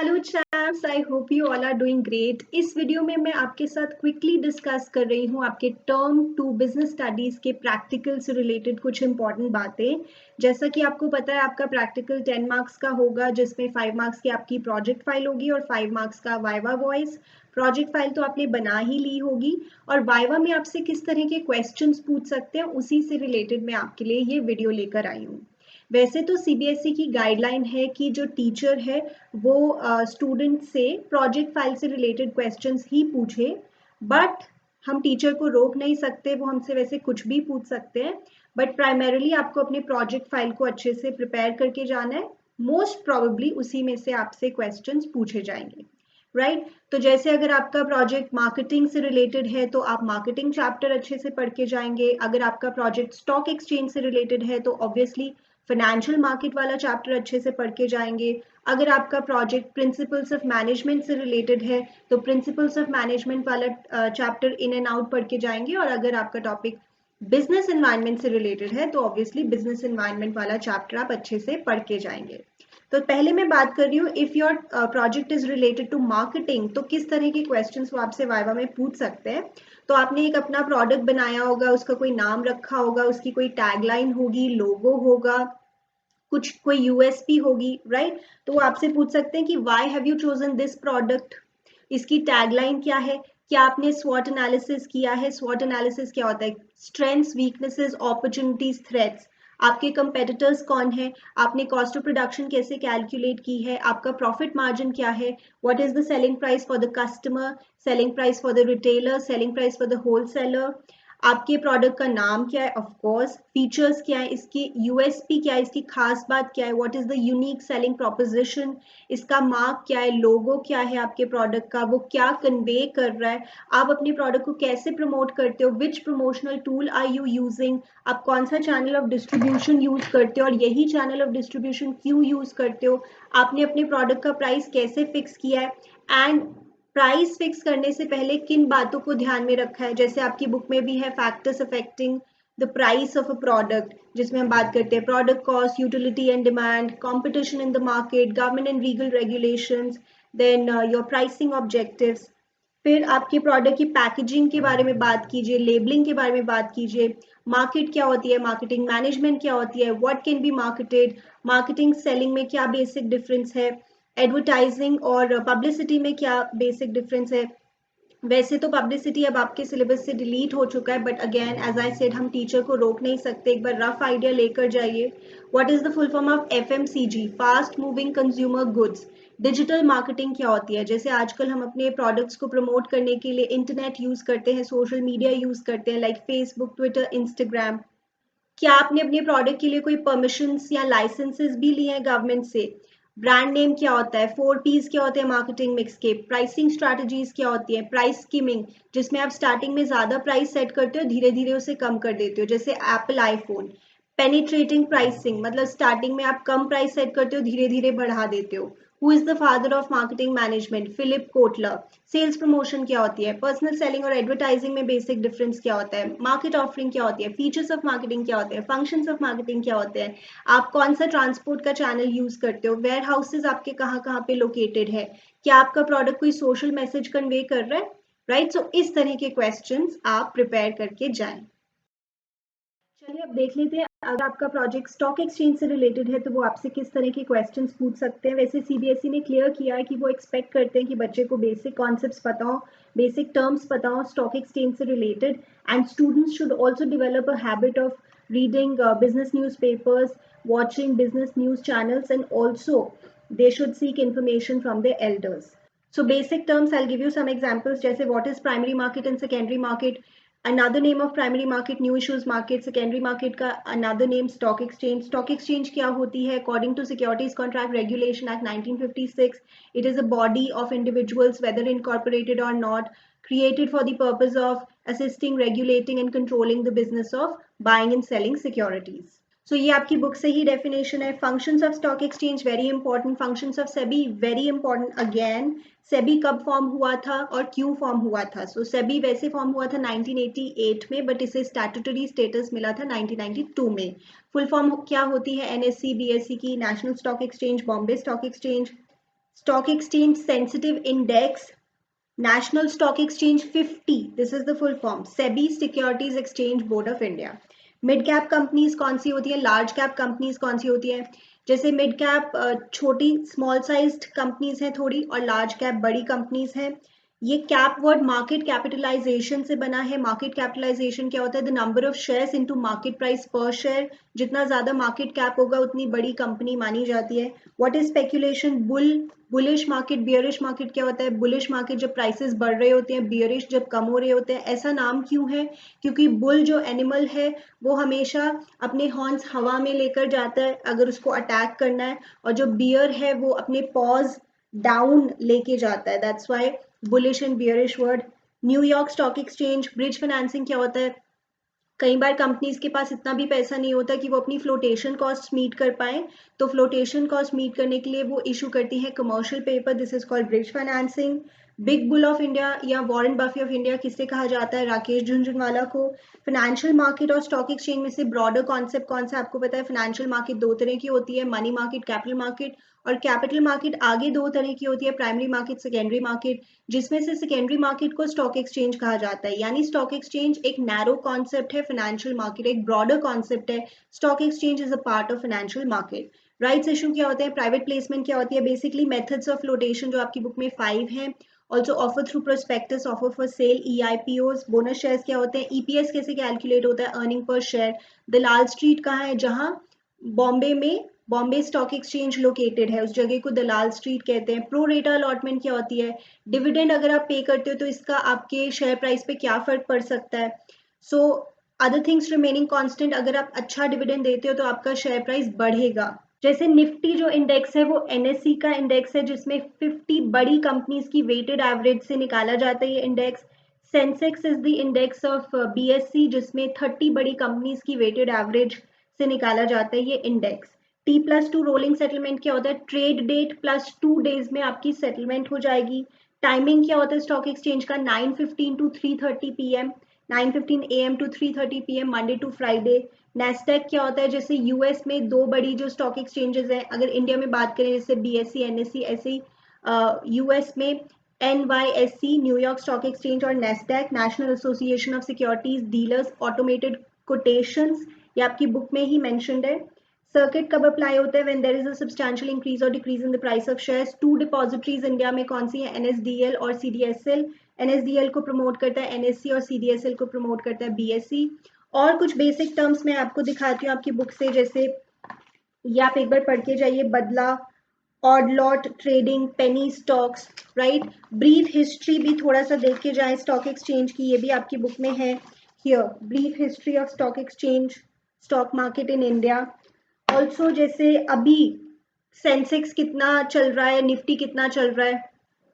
Hello chaps, I hope you all are doing great. इस video में मैं आपके साथ क्विकली डिस्कस कर रही हूँ आपके टर्म टू बिजनेस स्टडीज़ के प्रैक्टिकल से रिलेटेड कुछ इंपॉर्टेंट बातें। जैसा कि आपको पता है, आपका प्रैक्टिकल 10 मार्क्स का होगा, जिसमें 5 मार्क्स की आपकी प्रोजेक्ट फाइल होगी और 5 मार्क्स का वाइवा वॉइस। प्रोजेक्ट फाइल तो आपने बना ही ली होगी, और वाइवा में आपसे किस तरह के क्वेश्चंस पूछ सकते हैं उसी से रिलेटेड मैं आपके लिए ये वीडियो लेकर आई हूँ। वैसे तो सीबीएसई की गाइडलाइन है कि जो टीचर है वो स्टूडेंट से प्रोजेक्ट फाइल से रिलेटेड क्वेश्चंस ही पूछे, बट हम टीचर को रोक नहीं सकते, वो हमसे वैसे कुछ भी पूछ सकते हैं। बट प्राइमरीली आपको अपने प्रोजेक्ट फाइल को अच्छे से प्रिपेयर करके जाना है। मोस्ट प्रोबेबली उसी में से आपसे क्वेश्चंस पूछे जाएंगे, राइट? तो जैसे अगर आपका प्रोजेक्ट मार्केटिंग से रिलेटेड है तो आप मार्केटिंग चैप्टर अच्छे से पढ़ के जाएंगे। अगर आपका प्रोजेक्ट स्टॉक एक्सचेंज से रिलेटेड है तो ऑब्वियसली फाइनेंशियल मार्केट वाला चैप्टर अच्छे से पढ़ के जाएंगे। अगर आपका प्रोजेक्ट प्रिंसिपल्स ऑफ मैनेजमेंट से रिलेटेड है तो प्रिंसिपल्स ऑफ मैनेजमेंट वाला चैप्टर इन एंड आउट पढ़ के जाएंगे। और अगर आपका टॉपिक बिजनेस एनवायरनमेंट से रिलेटेड है तो ऑब्वियसली बिजनेस एनवायरनमेंट वाला चैप्टर आप अच्छे से पढ़ के जाएंगे। तो पहले मैं बात कर रही हूँ, if your project is related to marketing तो किस तरह के क्वेश्चंस वो आपसे वाइवा में पूछ सकते हैं। तो आपने एक अपना प्रोडक्ट बनाया होगा, उसका कोई नाम रखा होगा, उसकी कोई टैगलाइन होगी, लोगो होगा, कुछ कोई यूएसपी होगी, राइट? तो वो आपसे पूछ सकते हैं कि why have you chosen this product, इसकी टैगलाइन क्या है, क्या आपने स्वॉट एनालिसिस किया है। स्वॉट एनालिसिस क्या होता है? Strengths, weaknesses, opportunities, threats. आपके कंपेटिटर्स कौन है, आपने कॉस्ट ऑफ प्रोडक्शन कैसे कैलकुलेट की है, आपका प्रॉफिट मार्जिन क्या है, what is the selling price for the customer, selling price for the retailer, selling price for the wholesaler, आपके प्रोडक्ट का नाम क्या है, ऑफ कोर्स फीचर्स क्या है, इसकी यूएसपी क्या है, इसकी खास बात क्या है, what is the unique selling proposition, इसका मार्क क्या है, लोगो क्या है आपके प्रोडक्ट का, वो क्या कन्वे कर रहा है, आप अपने प्रोडक्ट को कैसे प्रमोट करते हो, which promotional tool are you using, आप कौन सा चैनल ऑफ डिस्ट्रीब्यूशन यूज करते हो और यही चैनल ऑफ डिस्ट्रीब्यूशन क्यों यूज करते हो, आपने अपने प्रोडक्ट का प्राइस कैसे फिक्स किया है, एंड प्राइस फिक्स करने से पहले किन बातों को ध्यान में रखा है। जैसे आपकी बुक में भी है factors affecting the price of a product, जिसमें हम बात करते हैं product cost, utility and demand, competition in the market, government and legal regulations, then your pricing objectives. फिर आपके प्रोडक्ट की पैकेजिंग के बारे में बात कीजिए, लेबलिंग के बारे में बात कीजिए, मार्केट क्या होती है, मार्केटिंग मैनेजमेंट क्या होती है, what can be marketed, marketing selling में क्या बेसिक डिफरेंस है, एडवर्टाइजिंग और पब्लिसिटी में क्या बेसिक डिफरेंस है। वैसे तो पब्लिसिटी अब आपके सिलेबस से डिलीट हो चुका है, but again as I said हम टीचर को रोक नहीं सकते, एक बार रफ आइडिया लेकर जाइए। What is the full form of FMCG, fast moving consumer goods. Digital marketing क्या होती है? जैसे आजकल हम अपने प्रोडक्ट्स को प्रमोट करने के लिए इंटरनेट यूज करते हैं, सोशल मीडिया यूज करते हैं, लाइक फेसबुक, ट्विटर, इंस्टाग्राम। क्या आपने अपने प्रोडक्ट के लिए कोई परमिशंस या लाइसेंसेस भी लिए हैं गवर्नमेंट से? ब्रांड नेम क्या होता है, 4 Ps क्या होते हैं मार्केटिंग मिक्स के, प्राइसिंग स्ट्रैटेजीज क्या होती है, प्राइस स्कीमिंग, जिसमें आप स्टार्टिंग में ज्यादा प्राइस सेट करते हो, धीरे धीरे उसे कम कर देते हो, जैसे एप्पल आईफोन। पेनिट्रेटिंग प्राइसिंग मतलब स्टार्टिंग में आप कम प्राइस सेट करते हो, धीरे धीरे बढ़ा देते हो। Who is the father of marketing management? Philip Kotler. Sales promotion क्या होती है, पर्सनल सेलिंग और एडवर्टाइजिंग में बेसिक डिफरेंस क्या होता है, मार्केट ऑफरिंग क्या होती है, फीचर्स ऑफ मार्केटिंग क्या होते हैं, फंक्शंस ऑफ मार्केटिंग क्या होते हैं, आप कौन सा ट्रांसपोर्ट का चैनल यूज करते हो, वेयर हाउसेज आपके कहाँ कहाँ पे लोकेटेड है, क्या आपका प्रोडक्ट कोई सोशल मैसेज कन्वे कर रहा है, राइट? सो इस तरह के क्वेश्चंस आप प्रिपेयर करके जाएं। चलिए अब देख लेते हैं, अगर आपका प्रोजेक्ट स्टॉक एक्सचेंज से रिलेटेड है तो वो आपसे किस तरह के क्वेश्चंस पूछ सकते हैं। वैसे सीबीएसई ने क्लियर किया है कि वो एक्सपेक्ट करते हैं कि बच्चे को बेसिक कॉन्सेप्ट्स पता हो, बेसिक टर्म्स पता हो स्टॉक एक्सचेंज से related, and students should also develop a habit of reading business news papers, watching business news channels, and also they should seek information from their elders. So basic terms, I'll give you some examples. जैसे what is primary market and secondary market, another name of primary market new issues market, secondary market का another name stock exchange. Stock exchange क्या होती है? According to Securities Contract Regulation Act 1956, it is a body of individuals, whether incorporated or not, created for the purpose of assisting, regulating and controlling the business of buying and selling securities. So ये आपकी book से ही definition है। Functions of stock exchange very important, functions of SEBI very important. Again SEBI कब form हुआ था और क्यों form हुआ था? सो सेबी वैसे फॉर्म हुआ था 1988 में, बट इसे स्टैट्यूटरी स्टेटस मिला था 1992 में। फुल फॉर्म क्या होती है? एनएससी बीएससी की, national stock exchange, Bombay stock exchange. Stock exchange sensitive index, National Stock Exchange 50, this is the full form, SEBI Securities Exchange Board of India. Mid cap companies कौन सी होती है, लार्ज कैप कंपनीज कौन सी होती है? जैसे mid cap छोटी small sized companies हैं थोड़ी, और लार्ज कैप बड़ी कंपनीज हैं. ये कैप वर्ड मार्केट कैपिटलाइजेशन से बना है. मार्केट कैपिटलाइजेशन क्या होता है? The number of shares into market price पर शेयर. जितना ज्यादा मार्केट कैप होगा उतनी बड़ी कंपनी मानी जाती है. What is speculation? Bullish market, bearish market क्या होता है? बुलिश मार्केट जब प्राइसेस बढ़ रहे होते हैं, बियरिश जब कम हो रहे होते हैं. ऐसा नाम क्यों है? क्योंकि बुल जो एनिमल है वो हमेशा अपने हॉर्न्स हवा में लेकर जाता है अगर उसको अटैक करना है, और जो बियर है वो अपने पॉज डाउन लेके जाता है. That's why bullish and bearish word. New York stock exchange, bridge financing क्या होता है? कई बार कंपनीज के पास इतना भी पैसा नहीं होता कि वो अपनी फ्लोटेशन कॉस्ट मीट कर पाए, तो फ्लोटेशन कॉस्ट मीट करने के लिए वो इशू करती है commercial paper. This is called bridge financing. Big bull of India या वॉरेन बफे ऑफ इंडिया किससे कहा जाता है? राकेश झुनझुनवाला को. फाइनेंशियल मार्केट और स्टॉक एक्सचेंज में से ब्रॉडर कॉन्सेप्ट कौन सा आपको पता है? फाइनेंशियल मार्केट दो तरह की होती है, मनी मार्केट, कैपिटल मार्केट. और कैपिटल मार्केट आगे दो तरह की होती है, प्राइमरी मार्केट, सेकेंडरी मार्केट, जिसमें से सेकेंडरी मार्केट को स्टॉक एक्सचेंज कहा जाता है. यानी स्टॉक एक्सचेंज एक नैरो कॉन्सेप्ट है, फाइनेंशियल मार्केट एक ब्रॉडर कॉन्सेप्ट है. Stock exchange is a part of financial market. Rights issue क्या होते हैं? प्राइवेट प्लेसमेंट क्या होती है? बेसिकली मेथड्स ऑफ फ्लोटेशन जो आपकी बुक में 5 हैं. Also offer through prospectus, offer for sale, EIPOs. Bonus shares क्या होते हैं? EPS कैसे कैलकुलेट होता है? Earning per share. दलाल स्ट्रीट कहाँ है? जहां बॉम्बे में बॉम्बे स्टॉक एक्सचेंज लोकेटेड है, उस जगह को दलाल स्ट्रीट कहते हैं. प्रो रेटा अलॉटमेंट क्या होती है? डिविडेंड अगर आप पे करते हो तो इसका आपके शेयर प्राइस पे क्या फर्क पड़ सकता है? So other things remaining constant, अगर आप अच्छा डिविडेंड देते हो तो आपका शेयर प्राइस बढ़ेगा. जैसे निफ्टी जो इंडेक्स है वो NSE का इंडेक्स है, जिसमें 50 बड़ी कंपनीज की वेटेड एवरेज से निकाला जाता है ये index. Sensex is the index of BSE, जिसमें 30 बड़ी कंपनीज की वेटेड एवरेज से निकाला जाता है ये इंडेक्स. T+2 रोलिंग सेटलमेंट क्या होता है? ट्रेड डेट प्लस 2 डेज में आपकी सेटलमेंट हो जाएगी. टाइमिंग क्या होता है स्टॉक एक्सचेंज का? 9:15 to 3:30 PM, 9:15 AM to 3:30 PM, Monday to Friday. Nasdaq क्या होता है? जैसे यूएस में दो बड़ी जो स्टॉक एक्सचेंजेस हैं, अगर इंडिया में बात करें जैसे BSE, NSE, ऐसे ही यूएस में NYSE, न्यूयॉर्क स्टॉक एक्सचेंज, और NASDAQ, national association of securities dealers automated quotations, ये आपकी बुक में ही मेंशन्ड है. सर्किट कब अप्लाई होता है? When there is a substantial increase or decrease in the price of shares. 2 depositories India में कौन सी है? NSDL और CDSL. NSDL को प्रमोट करता है NSE और CDSL को प्रमोट करता है BSE. और कुछ बेसिक टर्म्स मैं आपको दिखाती हूँ आपकी बुक से, जैसे ये आप एक बार पढ़ के जाइए. बदला, odd lot trading, penny stocks, right. Brief history भी थोड़ा सा देख के जाएं स्टॉक एक्सचेंज की, ये भी आपकी बुक में है. Here brief history of stock exchange, stock market in India. Also जैसे अभी सेंसेक्स कितना चल रहा है, निफ्टी कितना चल रहा है.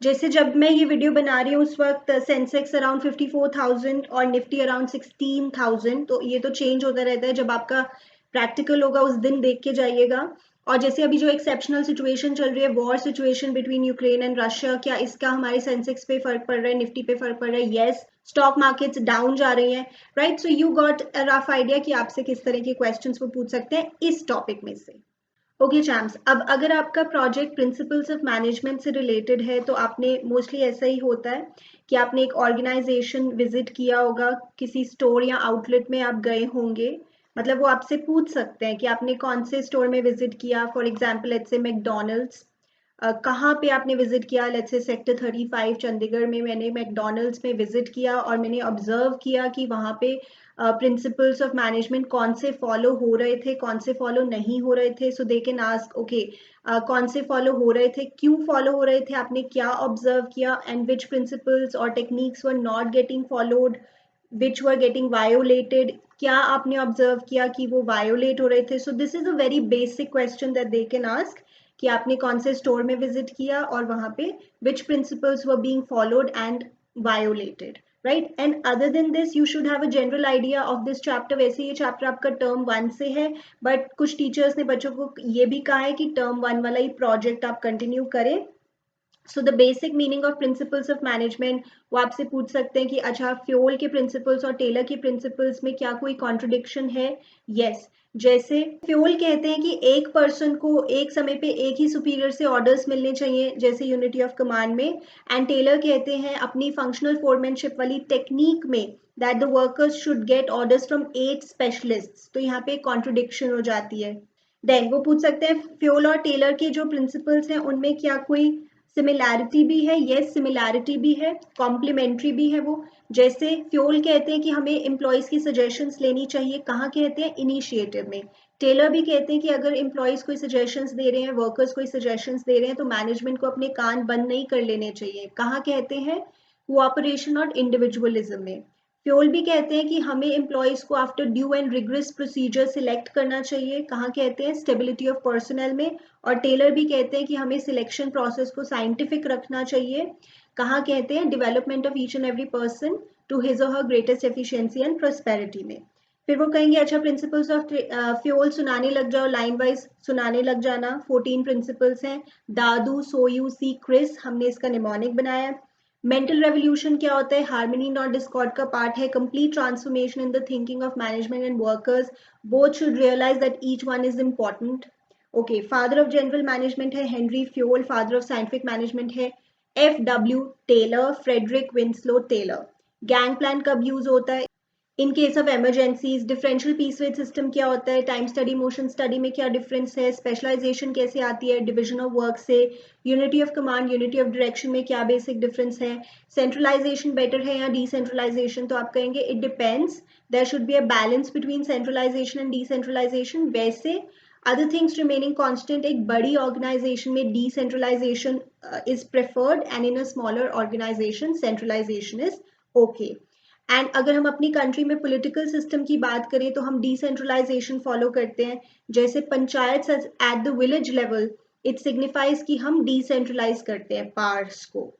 जैसे जब मैं ये वीडियो बना रही हूँ उस वक्त सेंसेक्स अराउंड 54,000 और निफ्टी अराउंड 16,000. तो ये तो चेंज होता रहता है, जब आपका प्रैक्टिकल होगा उस दिन देख के जाइएगा. और जैसे अभी जो एक्सेप्शनल सिचुएशन चल रही है, war situation between Ukraine and Russia, क्या इसका हमारे सेंसेक्स पे फर्क पड़ रहा है, निफ्टी पे फर्क पड़ रहा है? यस. स्टॉक मार्केट्स डाउन जा रही हैं, right. So you got a rough idea कि आपसे किस तरह के क्वेश्चंस वो पूछ सकते हैं इस टॉपिक में से. ओके चैम्प्स, अब अगर आपका प्रोजेक्ट प्रिंसिपल्स ऑफ मैनेजमेंट से रिलेटेड है तो आपने मोस्टली ऐसा ही होता है कि आपने एक ऑर्गेनाइजेशन विजिट किया होगा, किसी स्टोर या आउटलेट में आप गए होंगे. मतलब वो आपसे पूछ सकते हैं कि आपने कौन से स्टोर में विजिट किया. For example let's say McDonald's. कहाँ पे आपने विजिट किया? लेट्स से सेक्टर 35 चंडीगढ़ में मैंने मैकडोनल्ड्स में विजिट किया और मैंने ऑब्जर्व किया कि वहाँ पे प्रिंसिपल्स ऑफ मैनेजमेंट कौन से फॉलो हो रहे थे, कौन से फॉलो नहीं हो रहे थे. सो दे कैन आस्क ओके कौन से फॉलो हो रहे थे, क्यों फॉलो हो रहे थे, आपने क्या ऑब्जर्व किया, एंड विच प्रिंसिपल्स और techniques were not getting followed, which were getting violated, क्या आपने ऑब्जर्व किया कि वो वायोलेट हो रहे थे. So this is a very basic question that they can ask कि आपने कौन से स्टोर में विजिट किया और वहां पे which principles were being followed and violated, right. And other than this you should have a general idea of this chapter. वैसे ये चैप्टर आपका टर्म 1 से है, बट कुछ टीचर्स ने बच्चों को ये भी कहा है कि टर्म 1 वाला ही प्रोजेक्ट आप कंटिन्यू करें. So the basic meaning of principles of management, वो आपसे पूछ सकते हैं कि अच्छा फ्योल के प्रिंसिपल्स और टेलर के प्रिंसिपल्स में क्या कोई कॉन्ट्रडिक्शन है? यस। जैसे फ्योल कहते हैं कि एक पर्सन को एक समय पे एक ही सुपीरियर से ऑर्डर्स मिलने चाहिए, जैसे यूनिटी ऑफ कमांड में। एंड टेलर कहते हैं अपनी फंक्शनल फोरमैनशिप वाली टेक्निक में that the workers should get orders from 8 specialists. तो यहाँ पे कॉन्ट्रडिक्शन हो जाती है। देन वो पूछ सकते हैं फ्योल और टेलर के जो प्रिंसिपल्स हैं उनमें क्या कोई सिमिलैरिटी भी है? यस, सिमिलैरिटी भी है, कॉम्प्लीमेंट्री भी है वो। जैसे फ्योल कहते हैं कि हमें एम्प्लॉयज की सजेशंस लेनी चाहिए, कहाँ कहते हैं? इनिशिएटिव में। टेलर भी कहते हैं कि अगर एम्प्लॉयज कोई सजेशंस दे रहे हैं, वर्कर्स कोई सजेशंस दे रहे हैं, तो मैनेजमेंट को अपने कान बंद नहीं कर लेने चाहिए, कहाँ कहते हैं? कोऑपरेशन और इंडिविजुअलिज्म में। फ्योल भी कहते हैं कि हमें एम्प्लॉयज को after due and rigorous procedure select करना चाहिए, कहाँ कहते हैं? स्टेबिलिटी ऑफ पर्सनल में। और टेलर भी कहते हैं कि हमें सिलेक्शन प्रोसेस को साइंटिफिक रखना चाहिए, कहाँ कहते हैं? Development of each and every person to his और her greatest efficiency and prosperity में। फिर वो कहेंगे अच्छा प्रिंसिपल्स ऑफ फ्यूल सुनाने लग जाओ, लाइन वाइज सुनाने लग जाना। 14 प्रिंसिपल्स हैं। दादू, सोयू, सी, क्रिस, हमने इसका निमोनिक बनाया। मेंटल रेवोल्यूशन क्या होता है? हार्मनी नॉट डिस्कॉर्ड का पार्ट है। Complete transformation in the thinking of management and workers, both should realise that each one is important. Okay, father of general management है Henri Fayol, father of scientific management है FW Taylor, Frederick Winslow Taylor. Gang plan कब use होता है? In case of emergencies. Differential piece wage system क्या होता है? Time study, motion study में क्या डिफरेंस है? स्पेशलाइजेशन कैसे आती है डिविजन ऑफ वर्क से? Unity of command, unity of direction में क्या बेसिक डिफरेंस है? सेंट्रलाइजेशन बेटर है या डिसेंट्रलाइजेशन? तो आप कहेंगे it depends, there should be a balance between centralization and decentralization. वैसे अदर थिंग्स रिमेनिंग कांस्टेंट, एक बड़ी ऑर्गेनाइजेशन में decentralization is preferred and in a smaller organization centralization is okay. And अगर हम अपनी कंट्री में पॉलिटिकल सिस्टम की बात करें तो हम डिसेंट्रलाइजेशन फॉलो करते हैं। जैसे panchayat at the village level, it signifies कि हम डिसेंट्रलाइज करते हैं पावर्स को।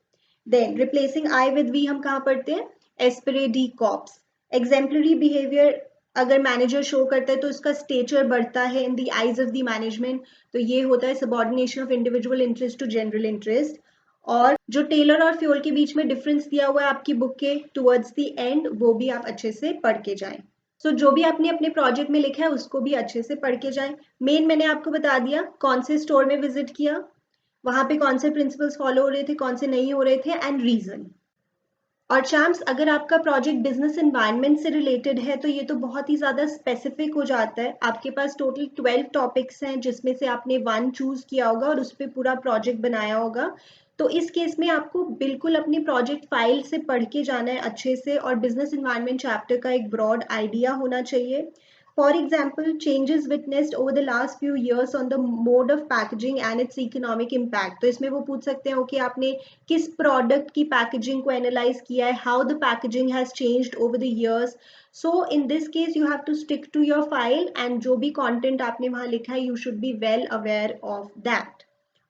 Then replacing I with we हम कहाँ पढ़ते हैं? Esprit de corps. Exemplary behaviour अगर मैनेजर शो करता है तो उसका स्टेचर बढ़ता है in the eyes of the management, तो ये होता है subordination of individual interest to general interest. और जो टेलर और फ्योल के बीच में डिफरेंस दिया हुआ है आपकी बुक के टुवर्ड्स द एंड, वो भी आप अच्छे से पढ़ के जाएं। सो जो भी आपने अपने प्रोजेक्ट में लिखा है उसको भी अच्छे से पढ़ के जाएं। मेन मैंने आपको बता दिया कौन से स्टोर में विजिट किया, वहां पे कौन से प्रिंसिपल्स फॉलो हो रहे थे, कौन से नहीं हो रहे थे, एंड रीजन। और चैम्प्स, अगर आपका प्रोजेक्ट बिजनेस एनवायरनमेंट से रिलेटेड है तो ये तो बहुत ही ज़्यादा स्पेसिफिक हो जाता है। आपके पास टोटल 12 टॉपिक्स हैं जिसमें से आपने 1 चूज किया होगा और उस पर पूरा प्रोजेक्ट बनाया होगा। तो इस केस में आपको बिल्कुल अपनी प्रोजेक्ट फाइल से पढ़ के जाना है अच्छे से, और बिजनेस एनवायरनमेंट चैप्टर का एक ब्रॉड आइडिया होना चाहिए। For example, changes witnessed over the last few years on the mode of packaging and its economic impact. तो इसमें वो पूछ सकते हैं ओके आपने किस प्रोडक्ट की पैकेजिंग को एनालाइज किया है, how the packaging has changed over the years. So in this case you have to stick to your file, and जो भी कंटेंट आपने वहां लिखा है you should be well aware of that.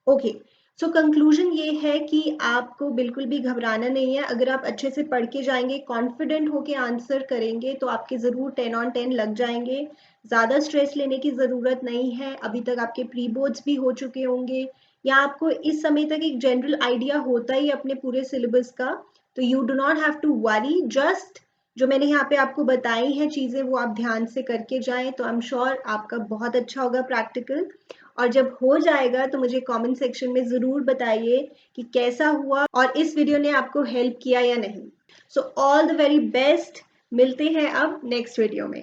Okay, so conclusion ये है कि आपको बिल्कुल भी घबराना नहीं है। अगर आप अच्छे से पढ़ के जाएंगे, कॉन्फिडेंट होके आंसर करेंगे तो आपके ज़रूर 10 on 10 लग जाएंगे। ज़्यादा स्ट्रेस लेने की ज़रूरत नहीं है। अभी तक आपके प्री बोर्ड्स भी हो चुके होंगे, या आपको इस समय तक एक जनरल आइडिया होता ही अपने पूरे सिलेबस का, तो you do not have to worry. Just जो मैंने यहाँ पे आपको बताई हैं चीज़ें वो आप ध्यान से करके जाएं, तो आई एम श्योर आपका बहुत अच्छा होगा प्रैक्टिकल। और जब हो जाएगा तो मुझे कमेंट सेक्शन में ज़रूर बताइए कि कैसा हुआ और इस वीडियो ने आपको हेल्प किया या नहीं। So all the very best, मिलते हैं अब नेक्स्ट वीडियो में।